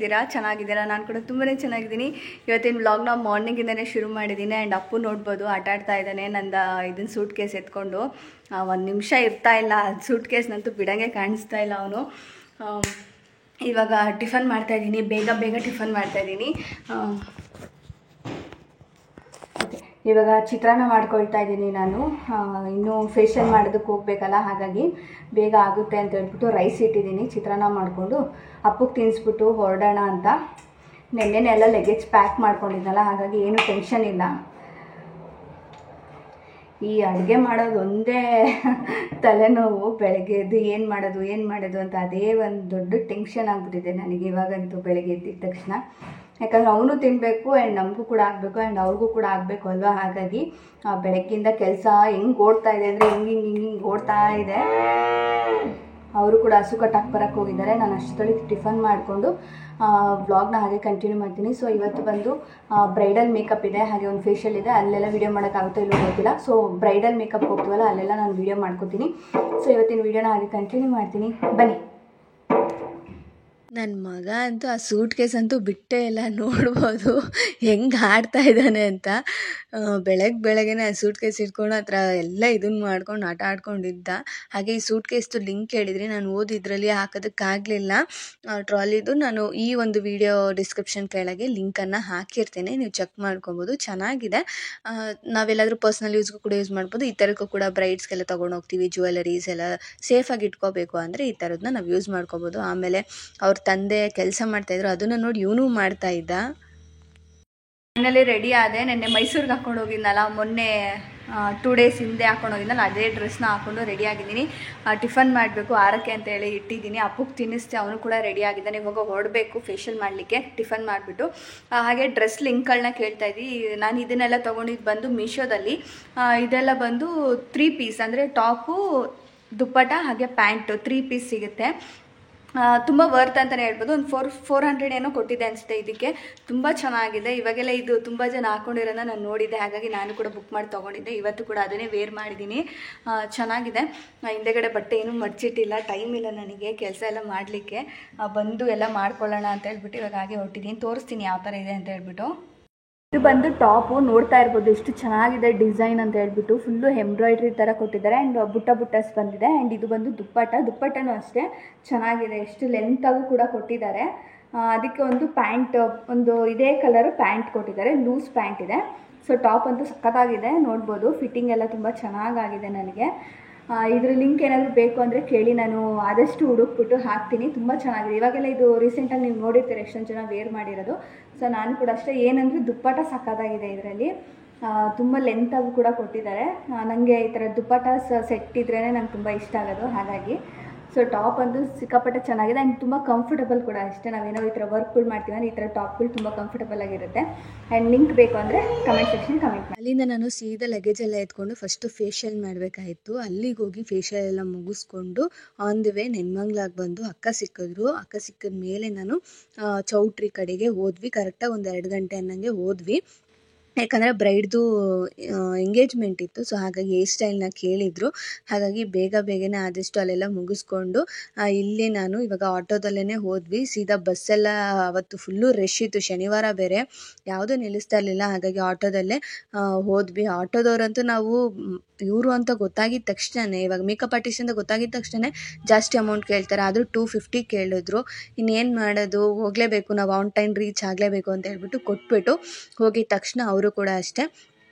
ಹೇಗಿದ್ದೀರಾ? ಚೆನ್ನಾಗಿದ್ದೀರಾ? ನಾನು ಕೂಡ ತುಂಬಾ ಚೆನ್ನಾಗಿದ್ದೀನಿ. ಇವತ್ತಿನ ವ್ಲಾಗ್ನ ಮಾರ್ನಿಂಗಿಂದನೇ ಶುರು ಮಾಡಿದ್ದೀನಿ. ಆ್ಯಂಡ್ ಅಪ್ಪು ನೋಡ್ಬೋದು ಆಟ ಆಡ್ತಾ ಇದ್ದಾನೆ ನಂದು ಇದನ್ನು ಸೂಟ್ ಕೇಸ್ ಎತ್ಕೊಂಡು. ಒಂದು ನಿಮಿಷ ಇರ್ತಾ ಇಲ್ಲ, ಸೂಟ್ ಕೇಸ್ನಂತೂ ಬಿಡೋಂಗೆ ಕಾಣಿಸ್ತಾ ಇಲ್ಲ ಅವನು. ಇವಾಗ ಟಿಫನ್ ಮಾಡ್ತಾಯಿದ್ದೀನಿ, ಬೇಗ ಟಿಫನ್ ಮಾಡ್ತಾಯಿದ್ದೀನಿ. ಇವಾಗ ಚಿತ್ರಾನ್ನ ಮಾಡ್ಕೊಳ್ತಾ ಇದ್ದೀನಿ ನಾನು. ಇನ್ನೂ ಫೇಶಿಯಲ್ ಮಾಡೋದಕ್ಕೆ ಹೋಗ್ಬೇಕಲ್ಲ, ಹಾಗಾಗಿ ಬೇಗ ಆಗುತ್ತೆ ಅಂತ ಹೇಳ್ಬಿಟ್ಟು ರೈಸ್ ಇಟ್ಟಿದ್ದೀನಿ. ಚಿತ್ರಾನ್ನ ಮಾಡಿಕೊಂಡು ಅಪ್ಪಗೆ ತಿನ್ನಿಸ್ಬಿಟ್ಟು ಹೊರಡೋಣ ಅಂತ. ನೆನ್ನೆನೇ ಎಲ್ಲ ಲಗೇಜ್ ಪ್ಯಾಕ್ ಮಾಡ್ಕೊಂಡಿದ್ನಲ್ಲ, ಹಾಗಾಗಿ ಏನೂ ಟೆನ್ಷನ್ ಇಲ್ಲ. ಈ ಅಡುಗೆ ಮಾಡೋದು ಒಂದೇ ತಲೆನೋವು. ಬೆಳಗ್ಗೆ ಎದ್ದು ಏನು ಮಾಡೋದು ಅಂತ ಅದೇ ಒಂದು ದೊಡ್ಡ ಟೆನ್ಷನ್ ಆಗಿಬಿಟ್ಟಿದೆ ನನಗೆ ಇವಾಗಂತೂ. ಬೆಳಗ್ಗೆ ಎದ್ದಿದ ತಕ್ಷಣ, ಯಾಕಂದರೆ ಅವನು ತಿನ್ನಬೇಕು ಆ್ಯಂಡ್ ನಮಗೂ ಕೂಡ ಆಗಬೇಕು ಆ್ಯಂಡ್ ಅವ್ರಿಗೂ ಕೂಡ ಆಗಬೇಕು ಅಲ್ವಾ. ಹಾಗಾಗಿ ಬೆಳಗ್ಗಿಂದ ಕೆಲಸ ಹೆಂಗೆ ಓಡ್ತಾ ಇದೆ ಅಂದರೆ ಹಿಂಗೆ ಓಡ್ತಾ ಇದೆ. ಅವರು ಕೂಡ ಹಸು ಕಟ್ಟಾಕಿ ಬರೋಕ್ಕೆ ಹೋಗಿದ್ದಾರೆ. ನಾನು ಅಷ್ಟೊತ್ತಿಗೆ ಟಿಫನ್ ಮಾಡಿಕೊಂಡು ವ್ಲಾಗ್ನ ಹಾಗೆ ಕಂಟಿನ್ಯೂ ಮಾಡ್ತೀನಿ. ಸೊ ಇವತ್ತು ಬಂದು ಬ್ರೈಡಲ್ ಮೇಕಪ್ ಇದೆ, ಹಾಗೆ ಒಂದು ಫೇಶಿಯಲ್ ಇದೆ. ಅಲ್ಲೆಲ್ಲ ವೀಡಿಯೋ ಮಾಡೋಕ್ಕಾಗುತ್ತೋ ಇಲ್ಲೋ ಗೊತ್ತಿಲ್ಲ. ಸೊ ಬ್ರೈಡಲ್ ಮೇಕಪ್ ಹೋಗ್ತೀವಲ್ಲ, ಅಲ್ಲೆಲ್ಲ ನಾನು ವೀಡಿಯೋ ಮಾಡ್ಕೊತೀನಿ. ಸೊ ಇವತ್ತಿನ ವೀಡಿಯೋನ ಹಾಗೆ ಕಂಟಿನ್ಯೂ ಮಾಡ್ತೀನಿ, ಬನ್ನಿ. ನನ್ನ ಮಗ ಅಂತೂ ಆ ಸೂಟ್ ಕೇಸ್ ಅಂತೂ ಬಿಟ್ಟೇ ಇಲ್ಲ. ನೋಡ್ಬೋದು ಹೆಂಗೆ ಆಡ್ತಾ ಇದ್ದಾನೆ ಅಂತ. ಬೆಳಗ್ಗೆನೇ ಆ ಸೂಟ್ ಕೇಸ್ ಇಟ್ಕೊಂಡು ಆ ಥರ ಎಲ್ಲ ಇದನ್ನು ಮಾಡ್ಕೊಂಡು ಆಟ ಆಡ್ಕೊಂಡಿದ್ದ. ಹಾಗೆ ಈ ಸೂಟ್ ಕೇಸ್ದು ಲಿಂಕ್ ಹೇಳಿದ್ರಿ, ನಾನು ಓದಿದ್ರಲ್ಲಿ ಹಾಕೋದಕ್ಕಾಗಲಿಲ್ಲ ಟ್ರಾಲಿದು. ನಾನು ಈ ಒಂದು ವಿಡಿಯೋ ಡಿಸ್ಕ್ರಿಪ್ಷನ್ ಕೆಳಗೆ ಲಿಂಕನ್ನು ಹಾಕಿರ್ತೇನೆ, ನೀವು ಚೆಕ್ ಮಾಡ್ಕೊಬೋದು. ಚೆನ್ನಾಗಿದೆ. ನಾವೆಲ್ಲಾದರೂ ಪರ್ಸ್ನಲ್ ಯೂಸ್ಗೂ ಕೂಡ ಯೂಸ್ ಮಾಡ್ಬೋದು. ಈ ಥರಕ್ಕೂ ಕೂಡ ಬ್ರೈಡ್ಸ್ಗೆಲ್ಲ ತೊಗೊಂಡು ಹೋಗ್ತೀವಿ, ಜ್ಯುವೆಲರೀಸ್ ಎಲ್ಲ ಸೇಫಾಗಿ ಇಟ್ಕೋಬೇಕು ಅಂದರೆ ಈ ಥರದನ್ನ ನಾವು ಯೂಸ್ ಮಾಡ್ಕೋಬೋದು. ಆಮೇಲೆ ಅವ್ರ ತಂದೆ ಕೆಲಸ ಮಾಡ್ತಾಯಿದ್ರು, ಅದನ್ನು ನೋಡಿ ಇವನು ಮಾಡ್ತಾ ಇದ್ದ. ಫೈನಲಿ ರೆಡಿ ಆದೆ. ನೆನ್ನೆ ಮೈಸೂರಿಗೆ ಹಾಕ್ಕೊಂಡು ಹೋಗಿದ್ನಲ್ಲ, ಮೊನ್ನೆ 2 ಡೇಸ್ ಹಿಂದೆ ಹಾಕ್ಕೊಂಡು ಹೋಗಿದ್ನಲ್ಲ, ಅದೇ ಡ್ರೆಸ್ನ ಹಾಕ್ಕೊಂಡು ರೆಡಿ ಆಗಿದ್ದೀನಿ. ಟಿಫನ್ ಮಾಡಬೇಕು 6ಕ್ಕೆ ಅಂತ ಹೇಳಿ ಇಟ್ಟಿದ್ದೀನಿ. ಅಪ್ಪಗೆ ತಿನ್ನಿಸ್ತೆ, ಅವನು ಕೂಡ ರೆಡಿ ಆಗಿದ್ದಾನೆ. ಇವಾಗ ಹೊರಡಬೇಕು ಫೇಶಿಯಲ್ ಮಾಡಲಿಕ್ಕೆ, ಟಿಫನ್ ಮಾಡಿಬಿಟ್ಟು. ಹಾಗೆ ಡ್ರೆಸ್ ಲಿಂಕ್ಗಳನ್ನ ಕೇಳ್ತಾ ಇದ್ದಿ. ನಾನು ಇದನ್ನೆಲ್ಲ ತೊಗೊಂಡಿದ್ದು ಬಂದು ಮೀಶೋದಲ್ಲಿ. ಇದೆಲ್ಲ ಬಂದು 3 ಪೀಸ್, ಅಂದರೆ ಟಾಪು, ದುಪ್ಪಟ ಹಾಗೆ ಪ್ಯಾಂಟು 3 ಪೀಸ್ ಸಿಗುತ್ತೆ. ತುಂಬ ವರ್ತ್ ಅಂತಲೇ ಹೇಳ್ಬೋದು. ಒಂದು 400 ಏನೋ ಕೊಟ್ಟಿದ್ದೆ ಅನಿಸುತ್ತೆ ಇದಕ್ಕೆ. ತುಂಬ ಚೆನ್ನಾಗಿದೆ. ಇವಾಗೆಲ್ಲ ಇದು ತುಂಬ ಜನ ಹಾಕ್ಕೊಂಡಿರೋದನ್ನ ನಾನು ನೋಡಿದ್ದೆ, ಹಾಗಾಗಿ ನಾನು ಕೂಡ ಬುಕ್ ಮಾಡಿ ತೊಗೊಂಡಿದ್ದೆ. ಇವತ್ತು ಕೂಡ ಅದನ್ನೇ ವೇರ್ ಮಾಡಿದ್ದೀನಿ. ಚೆನ್ನಾಗಿದೆ. ಹಿಂದೆಗಡೆ ಬಟ್ಟೆ ಏನೂ ಮಡ್ಚಿಟ್ಟಿಲ್ಲ, ಟೈಮ್ ಇಲ್ಲ ನನಗೆ ಕೆಲಸ ಎಲ್ಲ ಮಾಡಲಿಕ್ಕೆ. ಬಂದು ಎಲ್ಲ ಮಾಡ್ಕೊಳ್ಳೋಣ ಅಂತ ಹೇಳ್ಬಿಟ್ಟು ಇವಾಗ ಹಾಗೆ ಹೊಟ್ಟಿದ್ದೀನಿ. ತೋರಿಸ್ತೀನಿ ಯಾವ ಥರ ಇದೆ ಅಂತ ಹೇಳ್ಬಿಟ್ಟು. ಇದು ಬಂದು ಟಾಪು, ನೋಡ್ತಾ ಇರ್ಬೋದು ಎಷ್ಟು ಚೆನ್ನಾಗಿದೆ ಡಿಸೈನ್ ಅಂತ ಹೇಳ್ಬಿಟ್ಟು. ಫುಲ್ಲು ಎಂಬ್ರಾಯ್ಡ್ರಿ ಥರ ಕೊಟ್ಟಿದ್ದಾರೆ ಆ್ಯಂಡ್ ಬುಟ್ಟಸ್ ಬಂದಿದೆ. ಆ್ಯಂಡ್ ಇದು ಬಂದು ದುಪ್ಪಟ್ಟನೂ ಅಷ್ಟೇ ಚೆನ್ನಾಗಿದೆ, ಎಷ್ಟು ಲೆಂತಾಗೂ ಕೂಡ ಕೊಟ್ಟಿದ್ದಾರೆ. ಅದಕ್ಕೆ ಒಂದು ಪ್ಯಾಂಟ್, ಒಂದು ಇದೇ ಕಲರು ಪ್ಯಾಂಟ್ ಕೊಟ್ಟಿದ್ದಾರೆ, ಲೂಸ್ ಪ್ಯಾಂಟ್ ಇದೆ. ಸೊ ಟಾಪ್ ಅಂತೂ ಸಖತ್ತಾಗಿದೆ, ನೋಡ್ಬೋದು. ಫಿಟ್ಟಿಂಗ್ ಎಲ್ಲ ತುಂಬ ಚೆನ್ನಾಗಾಗಿದೆ ನನಗೆ. ಇದ್ರ ಲಿಂಕ್ ಏನಾದರೂ ಬೇಕು ಅಂದರೆ ಕೇಳಿ, ನಾನು ಆದಷ್ಟು ಹುಡುಕ್ಬಿಟ್ಟು ಹಾಕ್ತೀನಿ. ತುಂಬ ಚೆನ್ನಾಗಿದೆ. ಇವಾಗೆಲ್ಲ ಇದು ರೀಸೆಂಟಾಗಿ ನೀವು ನೋಡಿರ್ತೀರ ಎಷ್ಟೊಂದು ಜನ ವೇರ್ ಮಾಡಿರೋದು. ಸೊ ನಾನು ಕೂಡ ಅಷ್ಟೇ. ಏನಂದರೆ ದುಪ್ಪಟ ಸಖತ್ತಾಗಿದೆ ಇದರಲ್ಲಿ, ತುಂಬ ಲೆಂತಾಗೂ ಕೂಡ ಕೊಟ್ಟಿದ್ದಾರೆ. ನನಗೆ ಈ ಥರ ದುಪ್ಪಟ ಸೆಟ್ ಇದ್ರೇ ನಂಗೆ ತುಂಬ ಇಷ್ಟ ಆಗೋದು, ಹಾಗಾಗಿ. ಸೊ ಟಾಪ್ ಅಂತೂ ಸಿಕ್ಕಾಪಟ್ಟೆ ಚೆನ್ನಾಗಿದೆ ಆ್ಯಂಡ್ ತುಂಬ ಕಂಫರ್ಟಬಲ್ ಕೂಡ ಅಷ್ಟೇ. ನಾವೇನೋ ಈ ಥರ ವರ್ಕ್ಗಳು ಮಾಡ್ತೀವಿ ಅಂದರೆ ಈ ಥರ ಟಾಪ್ಗಳು ತುಂಬ ಕಂಫರ್ಟಬಲ್ ಆಗಿರುತ್ತೆ. ಆ್ಯಂಡ್ ಲಿಂಕ್ ಬೇಕು ಅಂದರೆ ಕಮೆಂಟ್ ಸೆಕ್ಷನ್ ಕಮೆಂಟ್ ಮಾಡಿ. ಅಲ್ಲಿಂದ ನಾನು ಸೀದಾ ಲಗೇಜ್ ಎಲ್ಲ ಎತ್ಕೊಂಡು ಫಸ್ಟು ಫೇಶಿಯಲ್ ಮಾಡಬೇಕಾಯಿತು. ಅಲ್ಲಿಗೆ ಹೋಗಿ ಫೇಶಿಯಲ್ ಎಲ್ಲ ಮುಗಿಸ್ಕೊಂಡು ಆನ್ ದಿ ವೇ ನೆನ್ಮಂಗ್ಲಾಗಿ ಬಂದು ಅಕ್ಕ ಸಿಕ್ಕಿದ್ರು. ಅಕ್ಕ ಸಿಕ್ಕಿದ ಮೇಲೆ ನಾನು ಚೌಟ್ರಿ ಕಡೆಗೆ ಹೋದ್ವಿ. ಕರೆಕ್ಟಾಗಿ ಒಂದು 2 ಗಂಟೆ ಅನ್ನಂಗೆ ಹೋದ್ವಿ. ಯಾಕಂದರೆ ಬ್ರೈಡ್ದು ಎಂಗೇಜ್ಮೆಂಟ್ ಇತ್ತು. ಸೊ ಹಾಗಾಗಿ ಹೇರ್ ಸ್ಟೈಲ್ನ ಕೇಳಿದರು. ಹಾಗಾಗಿ ಬೇಗನೆ ಆದಷ್ಟು ಅಲ್ಲೆಲ್ಲ ಮುಗಿಸ್ಕೊಂಡು ಇಲ್ಲಿ ನಾನು ಇವಾಗ ಆಟೋದಲ್ಲೇ ಹೋದ್ವಿ. ಸೀದಾ ಬಸ್ಸೆಲ್ಲ ಅವತ್ತು ಫುಲ್ಲು ರಶ್ ಇತ್ತು, ಶನಿವಾರ ಬೇರೆ, ಯಾವುದೂ ನಿಲ್ಲಿಸ್ತಾ ಇರಲಿಲ್ಲ. ಹಾಗಾಗಿ ಆಟೋದಲ್ಲೇ ಹೋದ್ವಿ. ಆಟೋದವ್ರಂತೂ ನಾವು ಇವರು ಅಂತ ಗೊತ್ತಾಗಿದ್ದ ತಕ್ಷಣವೇ, ಇವಾಗ ಮೇಕಪ್ ಆರ್ಟಿಸ್ಟ್ ಅಂತ ಗೊತ್ತಾಗಿದ್ದ ತಕ್ಷಣ ಜಾಸ್ತಿ ಅಮೌಂಟ್ ಕೇಳ್ತಾರೆ. ಆದರೂ 250 ಕೇಳಿದ್ರು. ಇನ್ನೇನು ಮಾಡೋದು, ಹೋಗಲೇಬೇಕು, ನಾವು ಆನ್ ಟೈಮ್ ರೀಚ್ ಆಗಲೇಬೇಕು ಅಂತ ಹೇಳ್ಬಿಟ್ಟು ಕೊಟ್ಬಿಟ್ಟು ಹೋಗಿದ ತಕ್ಷಣ ಅವರು ಕೂಡ ಅಷ್ಟೇ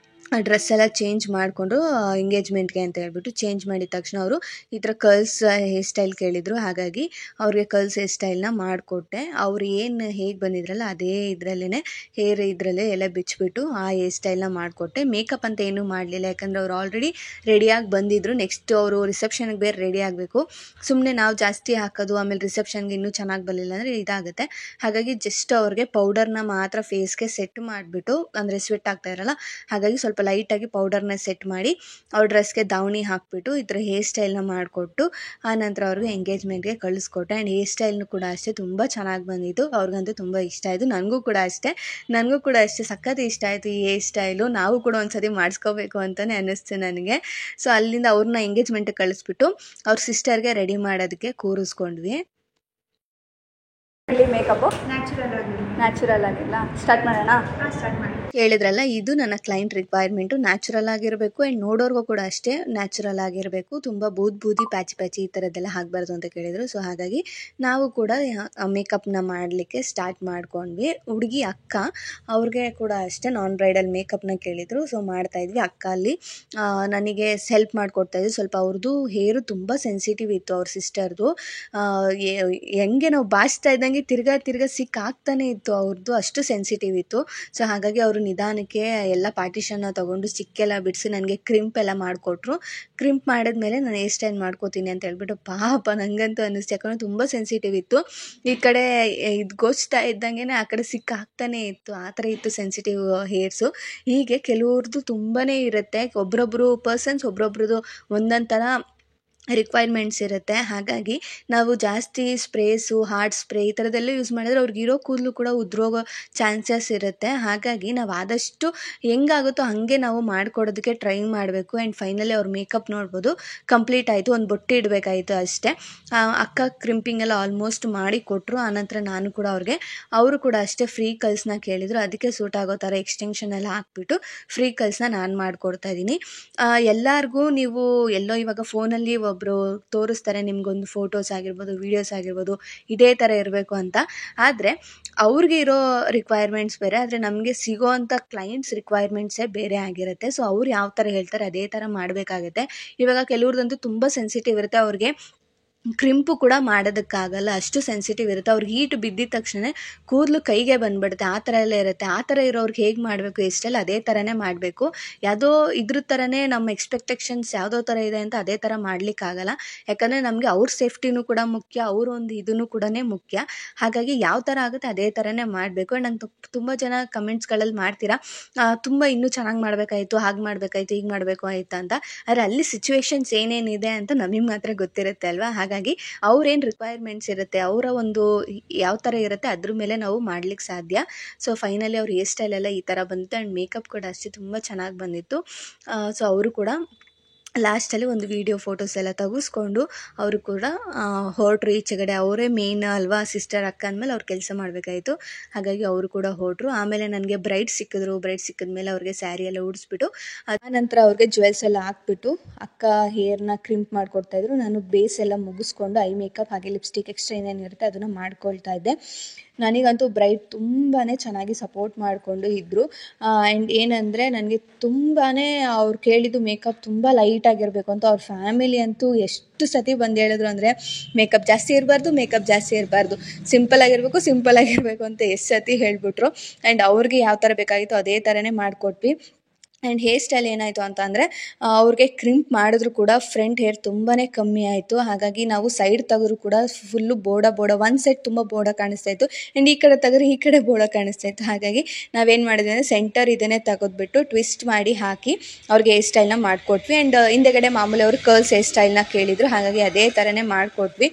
ಡ್ರೆಸ್ ಎಲ್ಲ ಚೇಂಜ್ ಮಾಡಿಕೊಂಡು ಎಂಗೇಜ್ಮೆಂಟ್ಗೆ ಅಂತ ಹೇಳ್ಬಿಟ್ಟು ಚೇಂಜ್ ಮಾಡಿದ ತಕ್ಷಣ ಅವರು ಈ ಥರ ಕರ್ಲ್ಸ್ ಹೇರ್ ಸ್ಟೈಲ್ ಕೇಳಿದರು. ಹಾಗಾಗಿ ಅವ್ರಿಗೆ ಕರ್ಲ್ಸ್ ಹೇರ್ ಸ್ಟೈಲ್ನ ಮಾಡಿಕೊಟ್ಟೆ. ಅವ್ರು ಏನು ಹೇಗೆ ಬಂದಿದ್ರಲ್ಲ ಅದೇ ಇದರಲ್ಲೇ ಹೇರ್ ಇದರಲ್ಲೇ ಎಲ್ಲ ಬಿಚ್ಚಿಬಿಟ್ಟು ಆ ಹೇರ್ ಸ್ಟೈಲ್ನ ಮಾಡಿಕೊಟ್ಟೆ. ಮೇಕಪ್ ಅಂತ ಏನೂ ಮಾಡಲಿಲ್ಲ, ಯಾಕಂದರೆ ಅವ್ರು ಆಲ್ರೆಡಿ ರೆಡಿಯಾಗಿ ಬಂದಿದ್ದರು. ನೆಕ್ಸ್ಟ್ ಅವರು ರಿಸೆಪ್ಷನ್ಗೆ ಬೇರೆ ರೆಡಿ ಆಗಬೇಕು. ಸುಮ್ಮನೆ ನಾವು ಜಾಸ್ತಿ ಹಾಕೋದು, ಆಮೇಲೆ ರಿಸೆಪ್ಷನ್ಗೆ ಇನ್ನೂ ಚೆನ್ನಾಗಿ ಬರಲಿಲ್ಲ ಅಂದರೆ ಇದಾಗುತ್ತೆ. ಹಾಗಾಗಿ ಜಸ್ಟ್ ಅವ್ರಿಗೆ ಪೌಡರ್ನ ಮಾತ್ರ ಫೇಸ್ಗೆ ಸೆಟ್ ಮಾಡಿಬಿಟ್ಟು, ಅಂದರೆ ಸ್ವೆಟ್ ಆಗ್ತಾ ಇರಲ್ಲ ಹಾಗಾಗಿ ಸ್ವಲ್ಪ ಲೈಟಾಗಿ ಪೌಡರ್ನ ಸೆಟ್ ಮಾಡಿ ಅವ್ರ ಡ್ರೆಸ್ಗೆ ದಾವಣಿ ಹಾಕಿಬಿಟ್ಟು ಈ ಥರ ಹೇರ್ ಸ್ಟೈಲ್ನ ಮಾಡಿಕೊಟ್ಟು ಆನಂತರ ಅವ್ರಿಗೆ ಎಂಗೇಜ್ಮೆಂಟ್ಗೆ ಕಳಿಸ್ಕೊಟ್ಟೆ. ಆ್ಯಂಡ್ ಹೇರ್ ಸ್ಟೈಲ್ನು ಕೂಡ ಅಷ್ಟೇ ತುಂಬ ಚೆನ್ನಾಗಿ ಬಂದಿತ್ತು. ಅವ್ರಿಗಂತೂ ತುಂಬ ಇಷ್ಟ ಆಯಿತು. ನನಗೂ ಕೂಡ ಅಷ್ಟೇ ಸಖತ್ ಇಷ್ಟ ಆಯಿತು ಈ ಹೇರ್ ಸ್ಟೈಲು. ನಾವು ಕೂಡ ಒಂದ್ಸತಿ ಮಾಡಿಸ್ಕೋಬೇಕು ಅಂತಲೇ ಅನ್ನಿಸ್ತು ನನಗೆ. ಸೊ ಅಲ್ಲಿಂದ ಅವ್ರನ್ನ ಎಂಗೇಜ್ಮೆಂಟಿಗೆ ಕಳಿಸ್ಬಿಟ್ಟು ಅವ್ರ ಸಿಸ್ಟರ್ಗೆ ರೆಡಿ ಮಾಡೋದಕ್ಕೆ ಕೂರಿಸ್ಕೊಂಡ್ವಿ. ಇಲ್ಲಿ ಮೇಕಪ್ಪು ನ್ಯಾಚುರಲ್ ಆಗಿಲ್ಲ. ಸ್ಟಾರ್ಟ್ ಮಾಡೋಣ. ಸ್ಟಾರ್ಟ್ ಮಾಡಿ. ಹೇಳಿದ್ರಲ್ಲ, ಇದು ನನ್ನ ಕ್ಲೈಂಟ್ ರಿಕ್ವೈರ್ಮೆಂಟು. ನ್ಯಾಚುರಲ್ ಆಗಿರಬೇಕು ಆ್ಯಂಡ್ ನೋಡೋರ್ಗೂ ಕೂಡ ಅಷ್ಟೇ ನ್ಯಾಚುರಲ್ ಆಗಿರಬೇಕು. ತುಂಬ ಬೂದಿ ಪ್ಯಾಚಿ ಈ ಥರದ್ದೆಲ್ಲ ಆಗಬಾರ್ದು ಅಂತ ಕೇಳಿದರು. ಸೊ ಹಾಗಾಗಿ ನಾವು ಕೂಡ ಮೇಕಪ್ನ ಮಾಡಲಿಕ್ಕೆ ಸ್ಟಾರ್ಟ್ ಮಾಡ್ಕೊಂಡ್ವಿ. ಹುಡುಗಿ ಅಕ್ಕ ಅವ್ರಿಗೆ ಕೂಡ ಅಷ್ಟೇ ನಾನ್ ಬ್ರೈಡಲ್ ಮೇಕಪ್ನ ಕೇಳಿದರು. ಸೊ ಮಾಡ್ತಾಯಿದ್ವಿ. ಅಕ್ಕ ಅಲ್ಲಿ ನನಗೆ ಹೆಲ್ಪ್ ಮಾಡಿಕೊಡ್ತಾಯಿದ್ವಿ. ಸ್ವಲ್ಪ ಅವ್ರದ್ದು ಹೇರು ತುಂಬ ಸೆನ್ಸಿಟಿವ್ ಇತ್ತು, ಅವ್ರ ಸಿಸ್ಟರ್ದು. ಹೆಂಗೆ ನಾವು ಬಾಚ್ತಾ ಇದ್ದಂಗೆ ತಿರ್ಗಾ ಸಿಕ್ಕಾಗ್ತಾನೆ ಇತ್ತು ಅವ್ರದ್ದು, ಅಷ್ಟು ಸೆನ್ಸಿಟಿವ್ ಇತ್ತು. ಸೊ ಹಾಗಾಗಿ ಅವರು ನಿಧಾನಕ್ಕೆ ಎಲ್ಲ ಪಾರ್ಟಿಷನ್ನ ತೊಗೊಂಡು ಸಿಕ್ಕೆಲ್ಲ ಬಿಡಿಸಿ ನನಗೆ ಕ್ರಿಂಪ್ ಎಲ್ಲ ಮಾಡಿಕೊಟ್ರು. ಕ್ರಿಂಪ್ ಮಾಡಿದ್ಮೇಲೆ ನಾನು ಹೇರ್ ಸ್ಟೈಲ್ ಮಾಡ್ಕೋತೀನಿ ಅಂತ ಹೇಳ್ಬಿಟ್ಟು, ಪಾಪ ನನಗಂತೂ ಅನ್ನಿಸ್ತು. ಯಾಕಂದರೆ ತುಂಬ ಸೆನ್ಸಿಟಿವ್ ಇತ್ತು. ಈ ಕಡೆ ಇದು ಗೋಚ್ತಾ ಇದ್ದಂಗೆ ಆ ಕಡೆ ಸಿಕ್ಕಾಗ್ತಾನೆ ಇತ್ತು. ಆ ಥರ ಇತ್ತು ಸೆನ್ಸಿಟಿವ್ ಹೇರ್ಸು. ಹೀಗೆ ಕೆಲವ್ರದ್ದು ತುಂಬಾ ಇರುತ್ತೆ. ಒಬ್ಬರೊಬ್ಬರು ಒಬ್ಬರೊಬ್ರದ್ದು ಒಂದೊಂದು ಥರ ರಿಕ್ವೈರ್ಮೆಂಟ್ಸ್ ಇರುತ್ತೆ. ಹಾಗಾಗಿ ನಾವು ಜಾಸ್ತಿ ಸ್ಪ್ರೇಸು, ಹಾರ್ಡ್ ಸ್ಪ್ರೇ ಈ ಥರದ್ದೆಲ್ಲ ಯೂಸ್ ಮಾಡಿದ್ರೆ ಅವ್ರಿಗಿರೋ ಕೂದಲು ಕೂಡ ಉದುರೋಗೋ ಚಾನ್ಸಸ್ ಇರುತ್ತೆ. ಹಾಗಾಗಿ ನಾವು ಆದಷ್ಟು ಹೆಂಗಾಗುತ್ತೋ ಹಾಗೆ ನಾವು ಮಾಡಿಕೊಡೋದಕ್ಕೆ ಟ್ರೈ ಮಾಡಬೇಕು. ಆ್ಯಂಡ್ ಫೈನಲಿ ಅವ್ರ ಮೇಕಪ್ ನೋಡ್ಬೋದು ಕಂಪ್ಲೀಟ್ ಆಯಿತು. ಒಂದು ಬೊಟ್ಟು ಇಡಬೇಕಾಯಿತು ಅಷ್ಟೇ. ಅಕ್ಕ ಕ್ರಿಂಪಿಂಗ್ ಎಲ್ಲ ಆಲ್ಮೋಸ್ಟ್ ಮಾಡಿ ಕೊಟ್ಟರು. ಆನಂತರ ನಾನು ಕೂಡ ಅವರು ಕೂಡ ಅಷ್ಟೇ ಫ್ರೀ ಕಲ್ಸ್ನ ಕೇಳಿದರು. ಅದಕ್ಕೆ ಸೂಟ್ ಆಗೋ ಥರ ಎಕ್ಸ್ಟೆನ್ಷನ್ ಎಲ್ಲ ಹಾಕ್ಬಿಟ್ಟು ಫ್ರೀ ಕಲ್ಸ್ನ ನಾನು ಮಾಡಿಕೊಡ್ತಾ ಇದ್ದೀನಿ. ಎಲ್ಲರಿಗೂ ನೀವು ಎಲ್ಲೋ ಇವಾಗ ಫೋನಲ್ಲಿ ಒಬ್ಬರು ತೋರಿಸ್ತಾರೆ ನಿಮಗೊಂದು ಫೋಟೋಸ್ ಆಗಿರ್ಬೋದು, ವೀಡಿಯೋಸ್ ಆಗಿರ್ಬೋದು, ಇದೇ ಥರ ಇರಬೇಕು ಅಂತ. ಆದರೆ ಅವ್ರಿಗೆ ಇರೋ ರಿಕ್ವೈರ್ಮೆಂಟ್ಸ್ ಬೇರೆ, ಆದರೆ ನಮಗೆ ಸಿಗೋ ಅಂಥ ಕ್ಲೈಂಟ್ಸ್ ರಿಕ್ವೈರ್ಮೆಂಟ್ಸೇ ಬೇರೆ ಆಗಿರುತ್ತೆ. ಸೊ ಅವ್ರು ಯಾವ ಥರ ಹೇಳ್ತಾರೆ ಅದೇ ಥರ ಮಾಡಬೇಕಾಗುತ್ತೆ. ಇವಾಗ ಕೆಲವ್ರದ್ದಂತೂ ತುಂಬ ಸೆನ್ಸಿಟಿವ್ ಇರುತ್ತೆ. ಅವ್ರಿಗೆ ಕ್ರಿಂಪು ಕೂಡ ಮಾಡೋದಕ್ಕಾಗಲ್ಲ, ಅಷ್ಟು ಸೆನ್ಸಿಟಿವ್ ಇರುತ್ತೆ. ಅವ್ರಿಗೆ ಹೀಟ್ ಬಿದ್ದಿದ ತಕ್ಷಣ ಕೂದಲು ಕೈಗೆ ಬಂದುಬಿಡುತ್ತೆ. ಆ ಥರ ಎಲ್ಲ ಇರುತ್ತೆ. ಆ ಥರ ಇರೋರ್ಗೆ ಹೇಗೆ ಮಾಡಬೇಕು ಎಷ್ಟೆಲ್ಲ ಅದೇ ಥರನೇ ಮಾಡಬೇಕು. ಯಾವುದೋ ಇದ್ರ ಥರನೇ ನಮ್ಮ ಎಕ್ಸ್ಪೆಕ್ಟೇಷನ್ಸ್ ಯಾವುದೋ ಥರ ಇದೆ ಅಂತ ಅದೇ ಥರ ಮಾಡಲಿಕ್ಕಾಗಲ್ಲ. ಯಾಕಂದರೆ ನಮಗೆ ಅವ್ರ ಸೇಫ್ಟಿನೂ ಕೂಡ ಮುಖ್ಯ, ಅವ್ರ ಒಂದು ಇದೂ ಕೂಡ ಮುಖ್ಯ. ಹಾಗಾಗಿ ಯಾವ ಥರ ಆಗುತ್ತೆ ಅದೇ ಥರನೇ ಮಾಡಬೇಕು. ನಂಗೆ ತುಂಬ ಜನ ಕಮೆಂಟ್ಸ್ಗಳಲ್ಲಿ ಮಾಡ್ತೀರಾ, ತುಂಬ ಇನ್ನೂ ಚೆನ್ನಾಗಿ ಮಾಡಬೇಕಾಯಿತು, ಹಾಗೆ ಮಾಡಬೇಕಾಯ್ತು, ಹೀಗೆ ಮಾಡಬೇಕು ಆಯಿತಾ ಅಂತ. ಆದರೆ ಅಲ್ಲಿ ಸಿಚುವೇಶನ್ಸ್ ಏನೇನಿದೆ ಅಂತ ನಮಗೆ ಮಾತ್ರ ಗೊತ್ತಿರುತ್ತೆ ಅಲ್ವಾ. ಹಾಗಾಗಿ ಅವ್ರೇನು ರಿಕ್ವೈರ್ಮೆಂಟ್ಸ್ ಇರುತ್ತೆ, ಅವರ ಒಂದು ಯಾವ ಥರ ಇರುತ್ತೆ ಅದ್ರ ಮೇಲೆ ನಾವು ಮಾಡ್ಲಿಕ್ಕೆ ಸಾಧ್ಯ. ಸೊ ಫೈನಲಿ ಅವ್ರ ಹೇರ್ ಸ್ಟೈಲ್ ಎಲ್ಲ ಈ ಥರ ಬಂತು. ಆ್ಯಂಡ್ ಮೇಕಪ್ ಕೂಡ ಅಷ್ಟೇ ತುಂಬ ಚೆನ್ನಾಗಿ ಬಂದಿತ್ತು. ಸೊ ಅವರು ಕೂಡ ಲಾಸ್ಟಲ್ಲಿ ಒಂದು ವೀಡಿಯೋ ಫೋಟೋಸ್ ಎಲ್ಲ ತೆಗೆಸ್ಕೊಂಡು ಅವರು ಕೂಡ ಹೊರಟ್ರು ಈಚೆಗಡೆ. ಅವರೇ ಮೇನ್ ಅಲ್ವಾ, ಸಿಸ್ಟರ್ ಅಕ್ಕ ಅಂದಮೇಲೆ ಅವ್ರು ಕೆಲಸ ಮಾಡಬೇಕಾಯಿತು. ಹಾಗಾಗಿ ಅವರು ಕೂಡ ಹೊರಟ್ರು. ಆಮೇಲೆ ನನಗೆ ಬ್ರೈಡ್ ಸಿಕ್ಕಿದ್ರು. ಬ್ರೈಡ್ ಸಿಕ್ಕಿದ್ಮೇಲೆ ಅವ್ರಿಗೆ ಸ್ಯಾರಿ ಎಲ್ಲ ಉಡಿಸ್ಬಿಟ್ಟು ಆನಂತರ ಅವ್ರಿಗೆ ಜ್ಯುವೆಲ್ಸ್ ಎಲ್ಲ ಹಾಕ್ಬಿಟ್ಟು ಅಕ್ಕ ಹೇರ್ನ ಕ್ರಿಂಪ್ ಮಾಡಿಕೊಡ್ತಾಯಿದ್ರು. ನಾನು ಬೇಸ್ ಎಲ್ಲ ಮುಗಿಸ್ಕೊಂಡು ಐ ಮೇಕಪ್ ಹಾಗೆ ಲಿಪ್ಸ್ಟಿಕ್ ಎಕ್ಸ್ಟ್ರಾ ಏನೇನಿರುತ್ತೆ ಅದನ್ನು ಮಾಡ್ಕೊಳ್ತಾ ಇದ್ದೆ. ನನಗಂತೂ ಬ್ರೈಡ್ ತುಂಬಾ ಚೆನ್ನಾಗಿ ಸಪೋರ್ಟ್ ಮಾಡಿಕೊಂಡು ಇದ್ದರು. ಆ್ಯಂಡ್ ಏನಂದರೆ ನನಗೆ ತುಂಬಾ ಅವ್ರು ಕೇಳಿದ್ದು ಮೇಕಪ್ ತುಂಬ ಲೈಟಾಗಿರಬೇಕು ಅಂತ. ಅವ್ರ ಫ್ಯಾಮಿಲಿ ಅಂತೂ ಎಷ್ಟು ಸತಿ ಬಂದು ಹೇಳಿದ್ರು ಅಂದರೆ ಮೇಕಪ್ ಜಾಸ್ತಿ ಇರಬಾರ್ದು, ಸಿಂಪಲ್ ಆಗಿರಬೇಕು ಅಂತ ಎಷ್ಟು ಸತಿ ಹೇಳಿಬಿಟ್ರು. ಆ್ಯಂಡ್ ಅವ್ರಿಗೆ ಯಾವ ಥರ ಬೇಕಾಗಿತ್ತು ಅದೇ ಥರನೇ ಮಾಡಿಕೊಟ್ವಿ. ಆ್ಯಂಡ್ ಹೇರ್ ಸ್ಟೈಲ್ ಏನಾಯಿತು ಅಂತ ಅಂದರೆ ಅವ್ರಿಗೆ ಕ್ರಿಂಪ್ ಮಾಡಿದ್ರು ಕೂಡ ಫ್ರಂಟ್ ಹೇರ್ ತುಂಬಾ ಕಮ್ಮಿ ಆಯಿತು. ಹಾಗಾಗಿ ನಾವು ಸೈಡ್ ತೆಗೆದ್ರು ಕೂಡ ಫುಲ್ಲು ಬೋಡ ಒಂದು ಸೈಡ್ ತುಂಬ ಬೋಡ ಕಾಣಿಸ್ತಾ ಇತ್ತು. ಆ್ಯಂಡ್ ಈ ಕಡೆ ತೆಗೆದ್ರೆ ಈ ಕಡೆ ಬೋಡ ಕಾಣಿಸ್ತಾ ಇತ್ತು. ಹಾಗಾಗಿ ನಾವೇನು ಮಾಡಿದ್ವಿ ಅಂದರೆ ಸೆಂಟರ್ ಇದನ್ನೇ ತೆಗೆದ್ಬಿಟ್ಟು ಟ್ವಿಸ್ಟ್ ಮಾಡಿ ಹಾಕಿ ಅವ್ರಿಗೆ ಹೇರ್ ಸ್ಟೈಲ್ನ ಮಾಡಿಕೊಟ್ವಿ. ಆ್ಯಂಡ್ ಹಿಂದೆಗಡೆ ಮಾಮೂಲಿ ಅವರು ಕರ್ಲ್ಸ್ ಹೇರ್ ಸ್ಟೈಲ್ನ ಕೇಳಿದರು. ಹಾಗಾಗಿ ಅದೇ ಥರನೇ ಮಾಡಿಕೊಟ್ವಿ.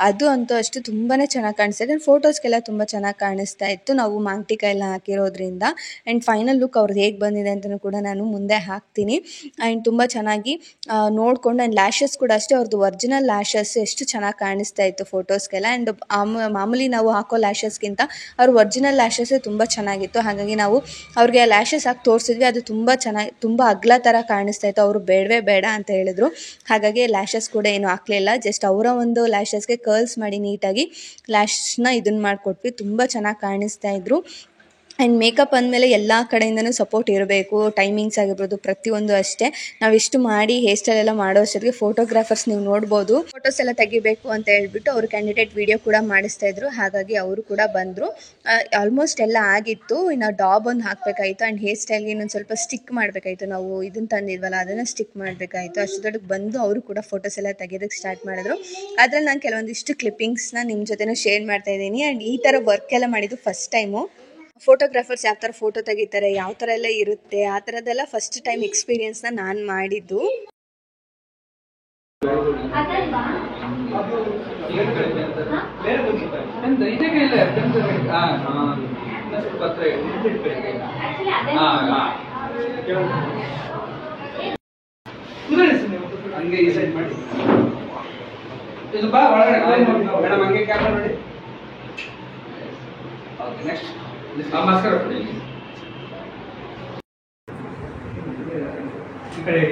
ಅದು ಅಂತೂ ಅಷ್ಟು ತುಂಬಾ ಚೆನ್ನಾಗಿ ಕಾಣಿಸ್ತಾ ಇತ್ತು. ಫೋಟೋಸ್ಗೆಲ್ಲ ತುಂಬ ಚೆನ್ನಾಗಿ ಕಾಣಿಸ್ತಾ ಇತ್ತು, ನಾವು ಮಾಂಗ್ಟಿಕ ಎಲ್ಲ ಹಾಕಿರೋದ್ರಿಂದ. ಆ್ಯಂಡ್ ಫೈನಲ್ ಲುಕ್ ಅವ್ರದ್ದು ಹೇಗೆ ಬಂದಿದೆ ಅಂತಲೂ ಕೂಡ ನಾನು ಮುಂದೆ ಹಾಕ್ತೀನಿ. ಆ್ಯಂಡ್ ತುಂಬ ಚೆನ್ನಾಗಿ ನೋಡಿಕೊಂಡು. ಆ್ಯಂಡ್ ಲ್ಯಾಶಸ್ ಕೂಡ ಅಷ್ಟೇ, ಅವ್ರದ್ದು ಒರಿಜಿನಲ್ ಲ್ಯಾಶಸ್ ಎಷ್ಟು ಚೆನ್ನಾಗಿ ಕಾಣಿಸ್ತಾ ಇತ್ತು ಫೋಟೋಸ್ಗೆಲ್ಲ. ಆ್ಯಂಡ್ ಮಾಮೂಲಿ ನಾವು ಹಾಕೋ ಲ್ಯಾಶಸ್ಗಿಂತ ಅವ್ರ ಒರಿಜಿನಲ್ ಲ್ಯಾಶಸ್ಸೇ ತುಂಬ ಚೆನ್ನಾಗಿತ್ತು. ಹಾಗಾಗಿ ನಾವು ಅವ್ರಿಗೆ ಲ್ಯಾಶಸ್ ಹಾಕಿ ತೋರಿಸಿದ್ವಿ. ಅದು ತುಂಬ ಅಗಲ ಥರ ಕಾಣಿಸ್ತಾ ಇತ್ತು. ಅವರು ಬೇಡ ಅಂತ ಹೇಳಿದ್ರು. ಹಾಗಾಗಿ ಲ್ಯಾಶಸ್ ಕೂಡ ಏನು ಹಾಕಲಿಲ್ಲ. ಜಸ್ಟ್ ಅವರ ಒಂದು ಲ್ಯಾಶಸ್ಗೆ ಕರ್ಲ್ಸ್ ಮಾಡಿ ನೀಟಾಗಿ ಲ್ಯಾಶ್ನ ಇದನ್ನು ಮಾಡಿಕೊಟ್ವಿ. ತುಂಬ ಚೆನ್ನಾಗಿ ಕಾಣಿಸ್ತಾ ಇದ್ರು. ಆ್ಯಂಡ್ ಮೇಕಪ್ ಅಂದಮೇಲೆ ಎಲ್ಲ ಕಡೆಯಿಂದನೂ ಸಪೋರ್ಟ್ ಇರಬೇಕು. ಟೈಮಿಂಗ್ಸ್ ಆಗಿರ್ಬೋದು, ಪ್ರತಿಯೊಂದು ಅಷ್ಟೇ. ನಾವಿಷ್ಟು ಮಾಡಿ ಹೇರ್ ಸ್ಟೈಲ್ ಎಲ್ಲ ಮಾಡೋ ಅಷ್ಟೊತ್ತಿಗೆ ಫೋಟೋಗ್ರಾಫರ್ಸ್ ನೀವು ನೋಡ್ಬೋದು, ಫೋಟೋಸ್ ಎಲ್ಲ ತೆಗಿಬೇಕು ಅಂತ ಹೇಳ್ಬಿಟ್ಟು ಅವರು ಕ್ಯಾಂಡಿಡೇಟ್ ವಿಡಿಯೋ ಕೂಡ ಮಾಡಿಸ್ತಾಯಿದ್ರು. ಹಾಗಾಗಿ ಅವರು ಕೂಡ ಬಂದರು. ಆಲ್ಮೋಸ್ಟ್ ಎಲ್ಲ ಆಗಿತ್ತು. ಇನ್ನು ಡಾಬ್ ಒಂದು ಹಾಕಬೇಕಾಯಿತು. ಆ್ಯಂಡ್ ಹೇರ್ ಸ್ಟೈಲ್ಗೆ ಇನ್ನೊಂದು ಸ್ವಲ್ಪ ಸ್ಟಿಕ್ ಮಾಡಬೇಕಾಯಿತು. ನಾವು ಇದನ್ನು ತಂದಿದ್ವಲ್ಲ ಅದನ್ನು ಸ್ಟಿಕ್ ಮಾಡಬೇಕಾಯಿತು. ಅಷ್ಟೊತ್ತಿಗೆ ಬಂದು ಅವರು ಕೂಡ ಫೋಟೋಸ್ ಎಲ್ಲ ತೆಗೆಯೋದಕ್ಕೆ ಸ್ಟಾರ್ಟ್ ಮಾಡಿದ್ರು. ಅದರಲ್ಲಿ ನಾನು ಕೆಲವೊಂದಿಷ್ಟು ಕ್ಲಿಪ್ಪಿಂಗ್ಸ್ನ ನಿಮ್ಮ ಜೊತೆನೂ ಶೇರ್ ಮಾಡ್ತಾ ಇದ್ದೀನಿ. ಆ್ಯಂಡ್ ಈ ಥರ ವರ್ಕ್ ಎಲ್ಲ ಮಾಡಿದ್ದು ಫಸ್ಟ್ ಟೈಮು. ಫೋಟೋಗ್ರಾಫರ್ಸ್ ಯಾವ ಥರ ಫೋಟೋ ತೆಗಿತಾರೆ, ಯಾವ ಥರ ಎಲ್ಲ ಇರುತ್ತೆ, ಆ ಥರದ್ದೆಲ್ಲ ಫಸ್ಟ್ ಟೈಮ್ ಎಕ್ಸ್ಪೀರಿಯನ್ಸ್ನ ನಾನು ಮಾಡಿದ್ದು. ನೆಕ್ಸ್ಟ್ ಮಾಸ್ಕರ್ ಕೊಡಿ ಈ ಕಡೆ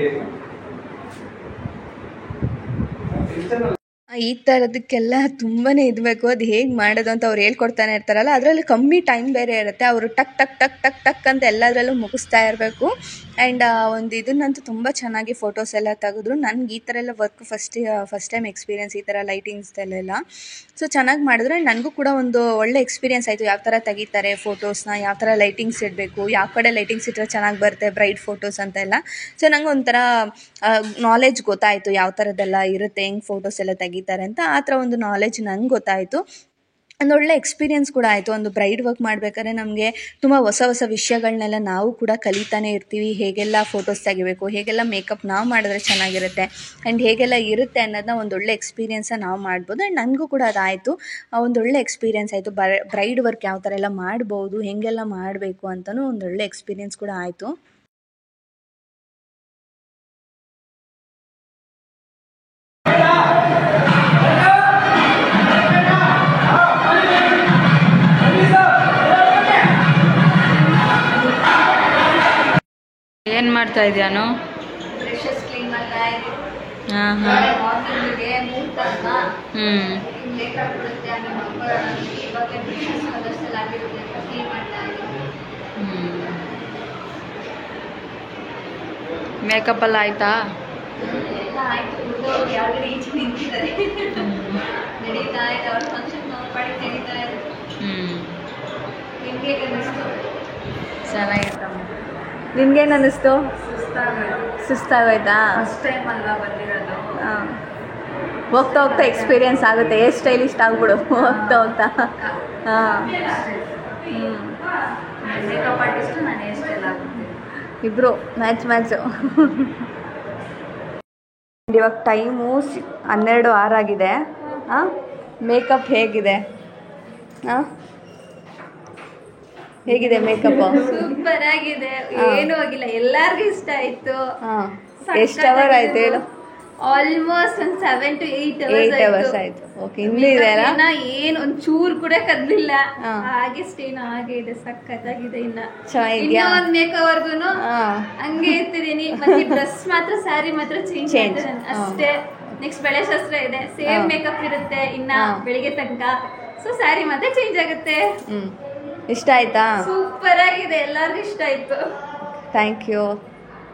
ಈ ಥರದಕ್ಕೆಲ್ಲ ತುಂಬಾ ಇದ್ಬೇಕು, ಅದು ಹೇಗೆ ಮಾಡೋದು ಅಂತ ಅವ್ರು ಹೇಳ್ಕೊಡ್ತಾನೆ ಇರ್ತಾರಲ್ಲ. ಅದರಲ್ಲಿ ಕಮ್ಮಿ ಟೈಮ್ ಬೇರೆ ಇರುತ್ತೆ, ಅವರು ಟಕ್ ಟಕ್ ಟಕ್ ಟಕ್ ಟಕ್ ಅಂತ ಎಲ್ಲದರಲ್ಲೂ ಮುಗಿಸ್ತಾ ಇರಬೇಕು. ಆ್ಯಂಡ್ ಒಂದು ಇದನ್ನಂತೂ ತುಂಬ ಚೆನ್ನಾಗಿ ಫೋಟೋಸ್ ಎಲ್ಲ ತೆಗೆದ್ರು. ನನಗೆ ಈ ಥರ ಎಲ್ಲ ವರ್ಕ್ ಫಸ್ಟ್ ಟೈಮ್ ಎಕ್ಸ್ಪೀರಿಯೆನ್ಸ್, ಈ ಥರ ಲೈಟಿಂಗ್ಸ್ದಲ್ಲೆಲ್ಲ. ಸೊ ಚೆನ್ನಾಗಿ ಮಾಡಿದ್ರು. ಆ್ಯಂಡ್ ನನಗೂ ಕೂಡ ಒಂದು ಒಳ್ಳೆ ಎಕ್ಸ್ಪೀರಿಯೆನ್ಸ್ ಆಯಿತು, ಯಾವ ಥರ ತೆಗಿತಾರೆ ಫೋಟೋಸ್ನ, ಯಾವ ಥರ ಲೈಟಿಂಗ್ಸ್ ಇಡಬೇಕು, ಯಾವ ಕಡೆ ಲೈಟಿಂಗ್ಸ್ ಇಟ್ಟರೆ ಚೆನ್ನಾಗಿ ಬರುತ್ತೆ ಬ್ರೈಟ್ ಫೋಟೋಸ್ ಅಂತೆಲ್ಲ. ಸೊ ನಂಗೆ ಒಂಥರ ನಾಲೆಜ್ ಗೊತ್ತಾಯಿತು, ಯಾವ ಥರದ್ದೆಲ್ಲ ಇರುತ್ತೆ, ಹೆಂಗೆ ಫೋಟೋಸ್ ಎಲ್ಲ ತೆಗಿತಾರೆ ಅಂತ. ಆ ಥರ ಒಂದು ನಾಲೆಜ್ ನಂಗೆ ಗೊತ್ತಾಯಿತು. ಒಂದು ಒಳ್ಳೆ ಎಕ್ಸ್ಪೀರಿಯೆನ್ಸ್ ಕೂಡ ಆಯಿತು. ಒಂದು ಬ್ರೈಡ್ ವರ್ಕ್ ಮಾಡಬೇಕಾದ್ರೆ ನಮಗೆ ತುಂಬ ಹೊಸ ಹೊಸ ವಿಷಯಗಳನ್ನೆಲ್ಲ ನಾವು ಕೂಡ ಕಲಿತಾನೆ ಇರ್ತೀವಿ. ಹೇಗೆಲ್ಲ ಫೋಟೋಸ್ ತೆಗಿಬೇಕು, ಹೇಗೆಲ್ಲ ಮೇಕಪ್ ನಾವು ಮಾಡಿದ್ರೆ ಚೆನ್ನಾಗಿರುತ್ತೆ, ಆ್ಯಂಡ್ ಹೇಗೆಲ್ಲ ಇರುತ್ತೆ ಅನ್ನೋದನ್ನ ಒಂದೊಳ್ಳೆ ಎಕ್ಸ್ಪೀರಿಯೆನ್ಸನ್ನು ನಾವು ಮಾಡ್ಬೋದು. ಆ್ಯಂಡ್ ನನಗೂ ಕೂಡ ಅದಾಯಿತು, ಒಂದೊಳ್ಳೆ ಎಕ್ಸ್ಪೀರಿಯೆನ್ಸ್ ಆಯಿತು. ಬ್ರೈಡ್ ವರ್ಕ್ ಯಾವ ಥರ ಎಲ್ಲ ಮಾಡ್ಬೋದು, ಹೇಗೆಲ್ಲ ಮಾಡಬೇಕು ಅಂತಲೂ ಒಂದೊಳ್ಳೆ ಎಕ್ಸ್ಪೀರಿಯೆನ್ಸ್ ಕೂಡ ಆಯಿತು. ಏನು ಮಾಡ್ತಾ ಇದೆಯಾನು? ಹಾಂ ಹಾಂ ಮೇಕಪ್ ಎಲ್ಲ ಆಯ್ತಾ? ಚೆನ್ನಾಗಿತ್ತಮ್ಮ. ನಿನ್ಗೇನು ಅನ್ನಿಸ್ತು? ಸುಸ್ತಾಗೋಯ್ತಾ? ಫಸ್ಟ್ ಟೈಮ್ ಅಲ್ವಾ ಬಂದಿರೋದು. ಹಾಂ, ಹೋಗ್ತಾ ಹೋಗ್ತಾ ಎಕ್ಸ್ಪೀರಿಯೆನ್ಸ್ ಆಗುತ್ತೆ. ಹೇರ್ ಸ್ಟೈಲಿಸ್ಟ್ ಆಗ್ಬಿಡು ಹೋಗ್ತಾ ಹೋಗ್ತಾ. ಹಾಂ, ಮೇಕಪ್ ಆರ್ಟಿಸ್ಟು ನಾನು ಹೇರ್ ಸ್ಟೈಲ್ ಆಗುತ್ತೆ. ಇಬ್ಬರು ಮ್ಯಾಚು. ಇವಾಗ ಟೈಮು 12:06 ಆಗಿದೆ. ಹಾಂ, ಮೇಕಪ್ ಹೇಗಿದೆ? ಹಾಂ, ಹೇಗಿದೆ ಮೇಕಪ್? ಸೂಪರ್ ಆಗಿದೆ, ಏನೂ ಆಗಿಲ್ಲ, ಎಲ್ಲರಿಗೂ ಇಷ್ಟ ಆಯ್ತು. ಹಾಂ, ಎಷ್ಟು ಅವರ್ ಆಯ್ತು ಹೇಳು? ಆಲ್ಮೋಸ್ಟ್ ಒಂದು 7 to 8 hours ಆಯ್ತು. ಓಕೆ, ಇನ್ನೂ ಇದೆ ಅಲ್ಲ? ಏನು ಒಂದು ಚೂರು ಕೂಡ ಕದ್ಲಿಲ್ಲ, ಹಾಗೆ ಸ್ಟೇನ್ ಹಾಗೆ ಇದೆ, ಸಖತ್ತಾಗಿದೆ. ಚೆನ್ನಾಗಿದ್ಯಾ? ಒಂದು ಮೇಕವರ್ಗು ಹಂಗೆ ಇರ್ತಿದೀನಿ. ಮತ್ತೆ ಡ್ರೆಸ್ ಮಾತ್ರ, ಸ್ಯಾರಿ ಮಾತ್ರ ಚೇಂಜ್ ಮಾಡ್ತೀನಿ ಅಷ್ಟೇ. ನೆಕ್ಸ್ಟ್ ಬೆಳೆ ಶಾಸ್ತ್ರ ಇದೆ, ಸೇಮ್ ಮೇಕಪ್ ಇರುತ್ತೆ ಇನ್ನ ಬೆಳಿಗ್ಗೆ ತನಕ. ಸೊ ಸ್ಯಾರಿ ಮಾತ್ರ ಚೇಂಜ್ ಆಗುತ್ತೆ. ಇಷ್ಟ ಆಯ್ತಾ? ಸೂಪರ್ ಆಗಿದೆ, ಎಲ್ಲರಿಗೂ ಇಷ್ಟ ಆಯ್ತು. Thank you.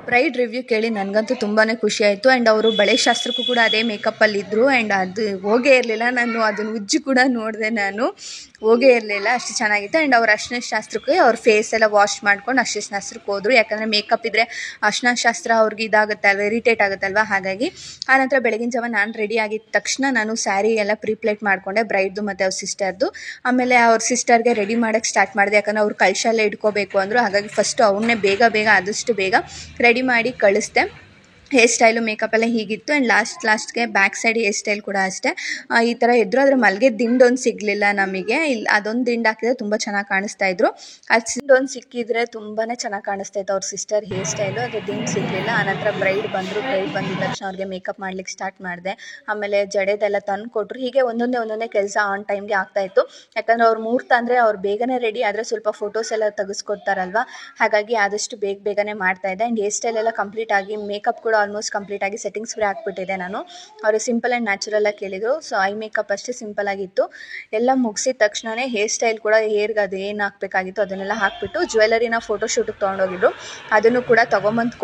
ಬ್ರೈಡ್ ರಿವ್ಯೂ ಕೇಳಿ ನನಗಂತೂ ತುಂಬಾ ಖುಷಿ ಆಯಿತು. ಆ್ಯಂಡ್ ಅವರು ಬಳೆ ಶಾಸ್ತ್ರಕ್ಕೂ ಕೂಡ ಅದೇ ಮೇಕಪ್ಪಲ್ಲಿದ್ದರು. ಆ್ಯಂಡ್ ಅದು ಹೋಗೇ ಇರಲಿಲ್ಲ, ನಾನು ಅದನ್ನು ಉಜ್ಜಿ ಕೂಡ ನೋಡಿದೆ, ನಾನು ಹೋಗೇ ಇರಲಿಲ್ಲ, ಅಷ್ಟು ಚೆನ್ನಾಗಿತ್ತು. ಆ್ಯಂಡ್ ಅವ್ರು ಅರ್ಶಿನ ಶಾಸ್ತ್ರಕ್ಕೆ ಅವ್ರ ಫೇಸ್ ಎಲ್ಲ ವಾಶ್ ಮಾಡ್ಕೊಂಡು ಅರ್ಶಿನ ಶಾಸ್ತ್ರಕ್ಕೆ ಹೋದರು. ಯಾಕಂದರೆ ಮೇಕಪ್ ಇದ್ದರೆ ಅರ್ಶಿನ ಶಾಸ್ತ್ರ ಅವ್ರಿಗೆ ಇದಾಗುತ್ತೆ ಅಲ್ವ, ಇರಿಟೇಟ್ ಆಗುತ್ತಲ್ವ. ಹಾಗಾಗಿ ಆನಂತರ ಬೆಳಗಿನ ಜಾವ ನಾನು ರೆಡಿ ಆಗಿದ್ದ ತಕ್ಷಣ ನಾನು ಸ್ಯಾರಿ ಎಲ್ಲ ಪ್ರೀಪ್ಲೇಟ್ ಮಾಡಿಕೊಂಡೆ, ಬ್ರೈಡ್ದು ಮತ್ತು ಅವ್ರ ಸಿಸ್ಟರ್ದು. ಆಮೇಲೆ ಅವ್ರ ಸಿಸ್ಟರ್ಗೆ ರೆಡಿ ಮಾಡೋಕ್ಕೆ ಸ್ಟಾರ್ಟ್ ಮಾಡಿದೆ, ಯಾಕಂದರೆ ಅವ್ರು ಕಳಶ ಎಲ್ಲ ಇಟ್ಕೋಬೇಕು ಅಂದರು. ಹಾಗಾಗಿ ಫಸ್ಟು ಅವನ್ನೇ ಬೇಗ ಆದಷ್ಟು ಬೇಗ ರೆಡಿ ಮಾಡಿ ಕಳಿಸ್ದೆ. ಹೇರ್ ಸ್ಟೈಲು ಮೇಕಪ್ ಎಲ್ಲ ಹೀಗಿತ್ತು. ಆ್ಯಂಡ್ ಲಾಸ್ಟ್ಗೆ ಬ್ಯಾಕ್ ಸೈಡ್ ಹೇರ್ ಸ್ಟೈಲ್ ಕೂಡ ಅಷ್ಟೇ ಈ ಥರ ಇದ್ದರು. ಆದರೆ ಮಲ್ಗೆ ದಿಂಡೊಂದು ಸಿಗಲಿಲ್ಲ ನಮಗೆ. ಇಲ್ಲಿ ಅದೊಂದು ದಿಂಡು ಹಾಕಿದ್ರೆ ತುಂಬ ಚೆನ್ನಾಗಿ ಕಾಣಿಸ್ತಾ ಇದ್ರು. ಅದು ದಿಂಡೊಂದು ಸಿಕ್ಕಿದ್ರೆ ತುಂಬಾ ಚೆನ್ನಾಗಿ ಕಾಣಿಸ್ತಾ ಇತ್ತು ಅವ್ರ ಸಿಸ್ಟರ್ ಹೇರ್ ಸ್ಟೈಲು. ಅದು ದಿಂಡು ಸಿಗಲಿಲ್ಲ. ಆನಂತರ ಬ್ರೈಡ್ ಬಂದರು. ಬ್ರೈಡ್ ಬಂದಿದ ತಕ್ಷಣ ಅವ್ರಿಗೆ ಮೇಕಪ್ ಮಾಡ್ಲಿಕ್ಕೆ ಸ್ಟಾರ್ಟ್ ಮಾಡಿದೆ. ಆಮೇಲೆ ಜಡೆದೆಲ್ಲ ತಂದು ಕೊಟ್ಟರು. ಹೀಗೆ ಒಂದೊಂದೇ ಕೆಲಸ ಆನ್ ಟೈಮ್ಗೆ ಆಗ್ತಾಯಿತ್ತು. ಯಾಕಂದರೆ ಅವ್ರು ಮುಹೂರ್ತ ಅಂದರೆ ಅವ್ರು ಬೇಗನೆ ರೆಡಿ ಆದರೆ ಸ್ವಲ್ಪ ಫೋಟೋಸ್ ಎಲ್ಲ ತೆಗೆಸ್ಕೊಡ್ತಾರಲ್ವ. ಹಾಗಾಗಿ ಆದಷ್ಟು ಬೇಗನೆ ಮಾಡ್ತಾಯಿದ್ದೆ. ಆ್ಯಂಡ್ ಹೇರ್ ಸ್ಟೈಲ್ ಎಲ್ಲ ಕಂಪ್ಲೀಟ್ ಆಗಿ, ಮೇಕಪ್ ಕೂಡ ಆಲ್ಮೋಸ್ಟ್ ಕಂಪ್ಲೀಟ್ ಆಗಿ, ಸೆಟ್ಟಿಂಗ್ಸ್ ಕೂಡ ಹಾಕ್ಬಿಟ್ಟಿದೆ ನಾನು. ಅವರು ಸಿಂಪಲ್ ಆ್ಯಂಡ್ ನ್ಯಾಚುರಲ್ ಆಗಿ ಕೇಳಿದರು. ಸೊ ಐ ಮೇಕಪ್ ಅಷ್ಟೇ ಸಿಂಪಲ್ ಆಗಿತ್ತು. ಎಲ್ಲ ಮುಗಿಸಿದ ತಕ್ಷಣವೇ ಹೇರ್ ಸ್ಟೈಲ್ ಕೂಡ, ಹೇರ್ಗೆ ಅದು ಏನು ಹಾಕಬೇಕಾಗಿತ್ತು ಅದನ್ನೆಲ್ಲ ಹಾಕ್ಬಿಟ್ಟು ಜ್ಯುವೆಲರಿನ ಫೋಟೋಶೂಟಿಗೆ ತೊಗೊಂಡೋಗಿದ್ರು. ಅದನ್ನು ಕೂಡ ತೊಗೊಂಬಂದು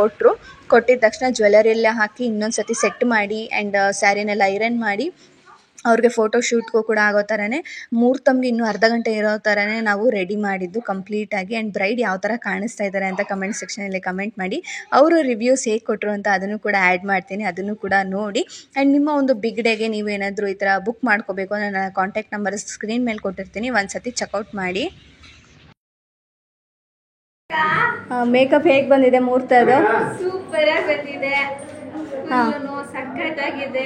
ಕೊಟ್ಟಿದ ತಕ್ಷಣ ಜ್ಯುವೆಲರಿ ಎಲ್ಲ ಹಾಕಿ ಇನ್ನೊಂದು ಸತಿ ಸೆಟ್ ಮಾಡಿ ಆ್ಯಂಡ್ ಸ್ಯಾರಿನೆಲ್ಲ ಐರನ್ ಮಾಡಿ ಅವ್ರಿಗೆ ಫೋಟೋಶೂಟ್ಗೂ ಕೂಡ ಆಗೋ ಥರನೇ, ಮುಹೂರ್ತಮ್ಗೆ ಇನ್ನೂ ಅರ್ಧ ಗಂಟೆ ಇರೋ ಥರನೇ ನಾವು ರೆಡಿ ಮಾಡಿದ್ದು ಕಂಪ್ಲೀಟಾಗಿ. ಆ್ಯಂಡ್ ಬ್ರೈಡ್ ಯಾವ ಥರ ಕಾಣಿಸ್ತಾ ಇದ್ದಾರೆ ಅಂತ ಕಮೆಂಟ್ ಸೆಕ್ಷನಲ್ಲಿ ಕಮೆಂಟ್ ಮಾಡಿ. ಅವರು ರಿವ್ಯೂಸ್ ಹೇಗೆ ಕೊಟ್ಟರು ಅಂತ ಅದನ್ನು ಕೂಡ ಆ್ಯಡ್ ಮಾಡ್ತೀನಿ, ಅದನ್ನು ಕೂಡ ನೋಡಿ. ಆ್ಯಂಡ್ ನಿಮ್ಮ ಒಂದು ಬಿಗ್ ಡೇಗೆ ನೀವೇನಾದರೂ ಈ ಥರ ಬುಕ್ ಮಾಡ್ಕೋಬೇಕು ಅಂದರೆ ನನ್ನ ಕಾಂಟ್ಯಾಕ್ಟ್ ನಂಬರ್ ಸ್ಕ್ರೀನ್ ಮೇಲೆ ಕೊಟ್ಟಿರ್ತೀನಿ, ಒಂದು ಸತಿ ಚೆಕ್ಔಟ್ ಮಾಡಿ. ಮೇಕಪ್ ಹೇಗೆ ಬಂದಿದೆ ಮುಹೂರ್ತದ್ದು? ಸೂಪರ್ ಆಗಿ ಬಂದಿದೆ, ಸಖತ್ತಾಗಿದೆ.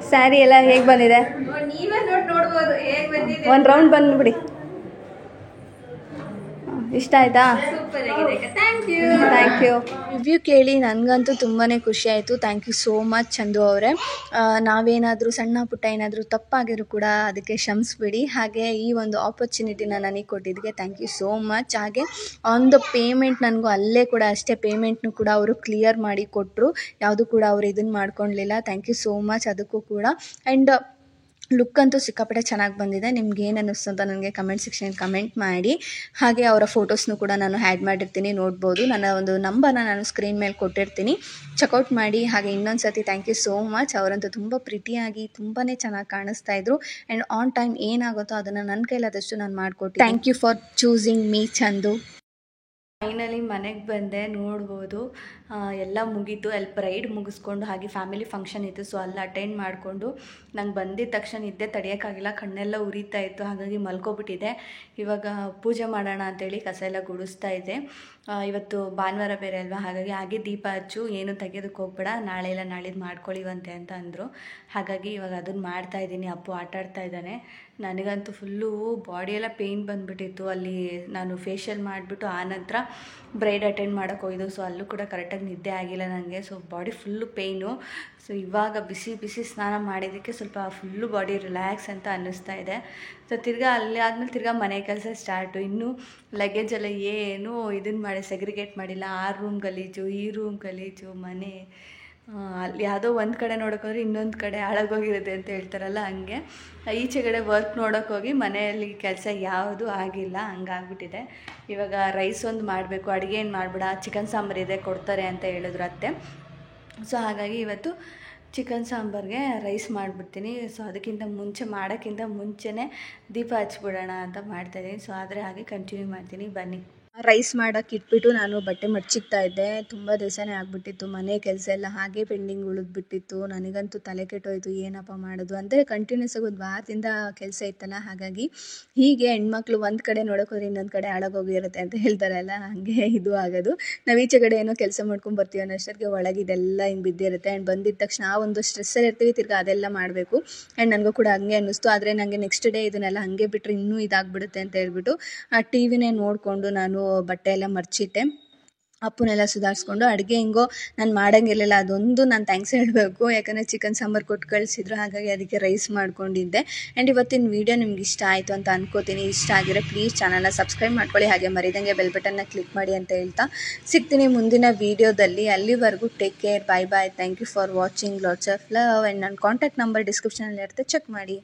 ಸ್ಯಾರಿ ಎಲ್ಲ ಹೇಗೆ ಬಂದಿದೆ? ನೀವೇ ನೋಡ್ಬೋದು ಹೇಗೆ ಬಂದಿದೆ. ಒಂದು ರೌಂಡ್ ಬಂದ್ಬಿಡಿ. ಇಷ್ಟ ಆಯಿತಾ? ಸೂಪರ್ ಆಗಿದೆ, thank you. Thank you. Review ಕೇಳಿ ನನಗಂತೂ ತುಂಬಾ ಖುಷಿ ಆಯಿತು. Thank you so much Chandu ಅವರೇ. ನಾವೇನಾದರೂ ಸಣ್ಣ ಪುಟ್ಟ ಏನಾದರೂ ತಪ್ಪಾಗಿರೋ ಕೂಡ ಅದಕ್ಕೆ ಕ್ಷಮಿಸ್ಬಿಡಿ. ಹಾಗೆ ಈ ಒಂದು ಆಪರ್ಚುನಿಟಿನ ನನಗೆ ಕೊಟ್ಟಿದ್ದಕ್ಕೆ ಥ್ಯಾಂಕ್ ಯು ಸೋ ಮಚ್. ಹಾಗೆ ಆನ್ ದ ಪೇಮೆಂಟ್ ನನಗೂ ಅಲ್ಲೇ ಕೂಡ ಅಷ್ಟೇ ಪೇಮೆಂಟ್ನು ಕೂಡ ಅವರು ಕ್ಲಿಯರ್ ಮಾಡಿ ಕೊಟ್ಟರು. ಯಾವುದು ಕೂಡ ಅವರು ಇದನ್ನು ಮಾಡ್ಕೊಳ್ಲಿಲ್ಲ. ಥ್ಯಾಂಕ್ ಯು ಸೋ ಮಚ್ ಅದಕ್ಕೂ ಕೂಡ. ಆ್ಯಂಡ್ ಲುಕ್ ಅಂತೂ ಸಿಕ್ಕಾಪಟ್ಟೆ ಚೆನ್ನಾಗಿ ಬಂದಿದೆ. ನಿಮ್ಗೆ ಏನು ಅನ್ನಿಸ್ತು ಅಂತ ನನಗೆ ಕಮೆಂಟ್ ಸೆಕ್ಷನಲ್ಲಿ ಕಮೆಂಟ್ ಮಾಡಿ. ಹಾಗೆ ಅವರ ಫೋಟೋಸ್ನು ಕೂಡ ನಾನು ಆ್ಯಡ್ ಮಾಡಿರ್ತೀನಿ, ನೋಡ್ಬೋದು. ನನ್ನ ಒಂದು ನಂಬರ್ನ ನಾನು ಸ್ಕ್ರೀನ್ ಮೇಲೆ ಕೊಟ್ಟಿರ್ತೀನಿ, ಚೆಕ್ಔಟ್ ಮಾಡಿ. ಹಾಗೆ ಇನ್ನೊಂದು ಸರ್ತಿ ಥ್ಯಾಂಕ್ ಯು ಸೋ ಮಚ್. ಅವರಂತೂ ತುಂಬ ಪ್ರಿಟಿಯಾಗಿ ತುಂಬಾ ಚೆನ್ನಾಗಿ ಕಾಣಿಸ್ತಾ ಇದ್ರು. ಆ್ಯಂಡ್ ಆನ್ ಟೈಮ್ ಏನಾಗುತ್ತೋ ಅದನ್ನು ನನ್ನ ಕೈಲಾದಷ್ಟು ನಾನು ಮಾಡಿಕೊಟ್ಟು thank you for choosing me Chandu. Finally ಮನೆಗೆ ಬಂದೆ, ನೋಡ್ಬೋದು ಎಲ್ಲ ಮುಗೀತು. ಅಲ್ಲಿ ಪ್ರೈಡ್ ಮುಗಿಸ್ಕೊಂಡು ಹಾಗೆ ಫ್ಯಾಮಿಲಿ ಫಂಕ್ಷನ್ ಇತ್ತು, ಸೊ ಅಲ್ಲಿ ಅಟೆಂಡ್ ಮಾಡಿಕೊಂಡು ನಂಗೆ ಬಂದಿದ್ದ ತಕ್ಷಣ ನಿದ್ದೆ ತಡೆಯೋಕ್ಕಾಗಿಲ್ಲ, ಕಣ್ಣೆಲ್ಲ ಉರಿತಾ ಇತ್ತು. ಹಾಗಾಗಿ ಮಲ್ಕೊಬಿಟ್ಟಿದೆ. ಇವಾಗ ಪೂಜೆ ಮಾಡೋಣ ಅಂತೇಳಿ ಕಸ ಎಲ್ಲ ಗುಡಿಸ್ತಾ ಇದ್ದೆ. ಇವತ್ತು ಭಾನುವಾರ ಬೇರೆ ಅಲ್ವಾ, ಹಾಗೆ ದೀಪ ಹಚ್ಚು, ಏನು ತೆಗೆಯೋದಕ್ಕೆ ಹೋಗ್ಬೇಡ, ನಾಳೆ ಇಲ್ಲ ನಾಳಿದ್ದು ಮಾಡ್ಕೊಳ್ಳಿವಂತೆ ಅಂತ ಅಂದರು. ಹಾಗಾಗಿ ಇವಾಗ ಅದನ್ನು ಮಾಡ್ತಾಯಿದ್ದೀನಿ. ಅಪ್ಪು ಆಟಾಡ್ತಾ ಇದ್ದಾನೆ. ನನಗಂತೂ ಫುಲ್ಲು ಬಾಡಿಯೆಲ್ಲ ಪೇಯ್ನ್ ಬಂದುಬಿಟ್ಟಿತ್ತು. ಅಲ್ಲಿ ನಾನು ಫೇಶಿಯಲ್ ಮಾಡಿಬಿಟ್ಟು ಆನಂತರ ಬ್ರೈಡ್ ಅಟೆಂಡ್ ಮಾಡೋಕ್ಕೆ ಹೋಗಿದ್ದು, ಸೊ ಅಲ್ಲೂ ಕೂಡ ಕರೆಕ್ಟಾಗಿ ನಿದ್ದೆ ಆಗಿಲ್ಲ ನನಗೆ. So body full pain. So ಇವಾಗ ಬಿಸಿ ಸ್ನಾನ ಮಾಡಿದ್ದಕ್ಕೆ ಸ್ವಲ್ಪ ಫುಲ್ಲು ಬಾಡಿ ರಿಲ್ಯಾಕ್ಸ್ ಅಂತ ಅನ್ನಿಸ್ತಾ ಇದೆ. ಸೊ ತಿರ್ಗಾ ಅಲ್ಲಿ ಆದಮೇಲೆ ತಿರ್ಗಾ ಮನೆ ಕೆಲಸ ಸ್ಟಾರ್ಟು. ಇನ್ನೂ ಲಗೇಜೆಲ್ಲ ಏನೂ ಇದನ್ನು ಮಾಡಿ ಸೆಗ್ರಿಗೇಟ್ ಮಾಡಿಲ್ಲ. ಆ ರೂಮ್ ಗಲೀಜು, ಈ ರೂಮ್ ಗಲೀಜು, ಮನೆ ಅಲ್ಲಿ ಯಾವುದೋ ಒಂದು ಕಡೆ ನೋಡೋಕ್ಕೋದ್ರೆ ಇನ್ನೊಂದು ಕಡೆ ಹಾಳಾಗೋಗಿರುತ್ತೆ ಅಂತ ಹೇಳ್ತಾರಲ್ಲ, ಹಂಗೆ ಈಚೆಗಡೆ ವರ್ಕ್ ನೋಡೋಕ್ಕೋಗಿ ಮನೆಯಲ್ಲಿ ಕೆಲಸ ಯಾವುದೂ ಆಗಿಲ್ಲ, ಹಂಗಾಗ್ಬಿಟ್ಟಿದೆ. ಇವಾಗ ರೈಸ್ ಒಂದು ಮಾಡಬೇಕು, ಅಡುಗೆ ಏನು ಮಾಡಬೇಡ, ಚಿಕನ್ ಸಾಂಬಾರಿದೆ ಕೊಡ್ತಾರೆ ಅಂತ ಹೇಳಿದ್ರು ಅತ್ತೆ. ಸೊ ಹಾಗಾಗಿ ಇವತ್ತು ಚಿಕನ್ ಸಾಂಬಾರಿಗೆ ರೈಸ್ ಮಾಡಿಬಿಡ್ತೀನಿ. ಸೊ ಅದಕ್ಕಿಂತ ಮಾಡೋಕ್ಕಿಂತ ಮುಂಚೆನೇ ದೀಪ ಹಚ್ಬಿಡೋಣ ಅಂತ ಮಾಡ್ತಾಯಿದ್ದೀನಿ. ಸೊ ಆದರೆ ಹಾಗೆ ಕಂಟಿನ್ಯೂ ಮಾಡ್ತೀನಿ, ಬನ್ನಿ. ರೈಸ್ ಮಾಡೋಕ್ಕೆ ಇಟ್ಬಿಟ್ಟು ನಾನು ಬಟ್ಟೆ ಮಡ್ಚಿಕ್ತಾ ಇದ್ದೆ. ತುಂಬ ದಿವಸನೇ ಆಗಿಬಿಟ್ಟಿತ್ತು, ಮನೆ ಕೆಲಸ ಎಲ್ಲ ಹಾಗೆ ಪೆಂಡಿಂಗ್ ಉಳಿದ್ಬಿಟ್ಟಿತ್ತು. ನನಗಂತೂ ತಲೆ ಕೆಟ್ಟೋಯ್ತು, ಏನಪ್ಪ ಮಾಡೋದು ಅಂದರೆ ಕಂಟಿನ್ಯೂಸ್ ಆಗಿ ಒಂದು ವಾರದಿಂದ ಕೆಲಸ ಇತ್ತಲ್ಲ. ಹಾಗಾಗಿ ಹೀಗೆ ಹೆಣ್ಮಕ್ಳು ಒಂದು ಕಡೆ ನೋಡೋಕೋದ್ರೆ ಇನ್ನೊಂದು ಕಡೆ ಹಾಳಾಗೋಗಿರುತ್ತೆ ಅಂತ ಹೇಳ್ತಾರಲ್ಲ, ಹಾಗೆ ಇದು ಆಗೋದು. ನಾವು ಈಚೆ ಕಡೆ ಏನೋ ಕೆಲಸ ಮಾಡ್ಕೊಂಡ್ಬರ್ತೀವಿ ಅನ್ನೋಷ್ಟೊತ್ತಿಗೆ ಒಳಗಿದೆಲ್ಲ ಹಿಂಗೆ ಬಿದ್ದಿರುತ್ತೆ. ಆ್ಯಂಡ್ ಬಂದಿದ್ದ ತಕ್ಷಣ ಆ ಒಂದು ಸ್ಟ್ರೆಸ್ಸಲ್ಲಿ ಇರ್ತೀವಿ, ತಿರ್ಗಿ ಅದೆಲ್ಲ ಮಾಡಬೇಕು. ಆ್ಯಂಡ್ ನನಗೂ ಕೂಡ ಹಂಗೆ ಅನ್ನಿಸ್ತು. ಆದರೆ ನನಗೆ ನೆಕ್ಸ್ಟ್ ಡೇ ಇದನ್ನೆಲ್ಲ ಹಾಗೆ ಬಿಟ್ಟರೆ ಇನ್ನೂ ಇದಾಗ್ಬಿಡುತ್ತೆ ಅಂತ ಹೇಳ್ಬಿಟ್ಟು ಆ ಟಿ ವಿನೇ ನೋಡಿಕೊಂಡು ನಾನು ಬಟ್ಟೆ ಎಲ್ಲ ಮರ್ಚಿಟ್ಟೆ. ಅಪ್ಪನೆಲ್ಲ ಸುಧಾರಿಸ್ಕೊಂಡು ಅಡುಗೆ ಹಿಂಗೋ ನಾನು ಮಾಡೋಂಗಿರಲಿಲ್ಲ, ಅದೊಂದು ನಾನು ಥ್ಯಾಂಕ್ಸ್ ಹೇಳಬೇಕು. ಯಾಕಂದರೆ ಚಿಕನ್ ಸಾಂಬಾರು ಕೊಟ್ಟು ಕಳಿಸಿದ್ರು, ಹಾಗಾಗಿ ಅದಕ್ಕೆ ರೈಸ್ ಮಾಡ್ಕೊಂಡಿದ್ದೆ. ಆ್ಯಂಡ್ ಇವತ್ತಿನ ವೀಡಿಯೋ ನಿಮ್ಗೆ ಇಷ್ಟ ಆಯಿತು ಅಂತ ಅನ್ಕೋತೀನಿ. ಇಷ್ಟ ಆಗಿರೋ ಪ್ಲೀಸ್ ಚಾನಲ್ನ ಸಬ್ಸ್ಕ್ರೈಬ್ ಮಾಡ್ಕೊಳ್ಳಿ, ಹಾಗೆ ಮರಿದಂಗೆ ಬೆಲ್ ಬಟನ್ನ ಕ್ಲಿಕ್ ಮಾಡಿ ಅಂತ ಹೇಳ್ತಾ ಸಿಗ್ತೀನಿ ಮುಂದಿನ ವೀಡಿಯೋದಲ್ಲಿ. ಅಲ್ಲಿವರೆಗೂ take care, bye bye, thank you for watching, lots of love. And ನನ್ನ ಕಾಂಟ್ಯಾಕ್ಟ್ ನಂಬರ್ ಡಿಸ್ಕ್ರಿಪ್ಷನಲ್ಲಿ ಇರುತ್ತೆ, ಚೆಕ್ ಮಾಡಿ.